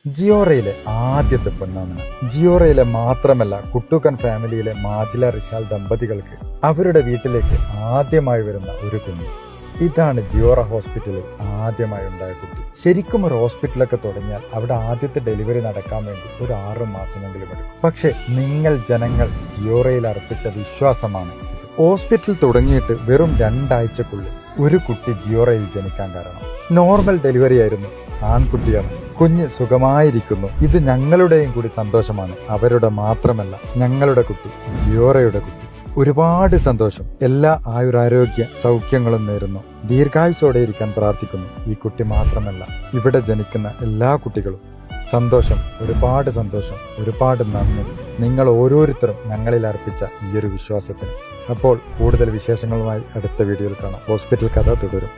ജിയോറയിലെ ആദ്യത്തെ പൊന്നോമന. ജിയോറയിലെ മാത്രമല്ല, കുട്ടൂക്കൻ ഫാമിലിയിലെ മാജില റിഷാൽ ദമ്പതികൾക്ക് അവരുടെ വീട്ടിലേക്ക് ആദ്യമായി വരുന്ന ഒരു കുഞ്ഞ്. ഇതാണ് ജിയോറ ഹോസ്പിറ്റലിൽ ആദ്യമായി ഉണ്ടായ കുട്ടി. ശരിക്കും ഒരു ഹോസ്പിറ്റലൊക്കെ തുടങ്ങിയാൽ അവിടെ ആദ്യത്തെ ഡെലിവറി നടക്കാൻ വേണ്ടി ഒരു 6 മാസമെങ്കിലും എടുക്കും. പക്ഷെ നിങ്ങൾ ജനങ്ങൾ ജിയോറയിൽ അർപ്പിച്ച വിശ്വാസമാണ് ഇത്. ഹോസ്പിറ്റൽ തുടങ്ങിയിട്ട് വെറും 2 ആഴ്ചക്കുള്ളിൽ ഒരു കുട്ടി ജിയോറയിൽ ജനിക്കാൻ കാരണം. നോർമൽ ഡെലിവറി ആയിരുന്നു, ആൺകുട്ടിയാണ്. കുഞ്ഞ് സുഖമായിരിക്കുന്നു. ഇത് ഞങ്ങളുടെയും കൂടി സന്തോഷമാണ്. അവരുടെ മാത്രമല്ല, ഞങ്ങളുടെ കുട്ടി, ജിയോറയുടെ കുട്ടി. ഒരുപാട് സന്തോഷം. എല്ലാ ആയുരാരോഗ്യ സൗഖ്യങ്ങളും നേരുന്നു. ദീർഘായുസോടെ ഇരിക്കാൻ പ്രാർത്ഥിക്കുന്നു. ഈ കുട്ടി മാത്രമല്ല, ഇവിടെ ജനിക്കുന്ന എല്ലാ കുട്ടികളും സന്തോഷം. ഒരുപാട് സന്തോഷം. ഒരുപാട് നന്ദി. നിങ്ങൾ ഓരോരുത്തരും ഞങ്ങളിൽ അർപ്പിച്ച ഈ ഒരു വിശ്വാസത്തിന്. അപ്പോൾ കൂടുതൽ വിശേഷങ്ങളുമായി അടുത്ത വീഡിയോയിൽ കാണാം. ഹോസ്പിറ്റൽ കഥ തുടരും.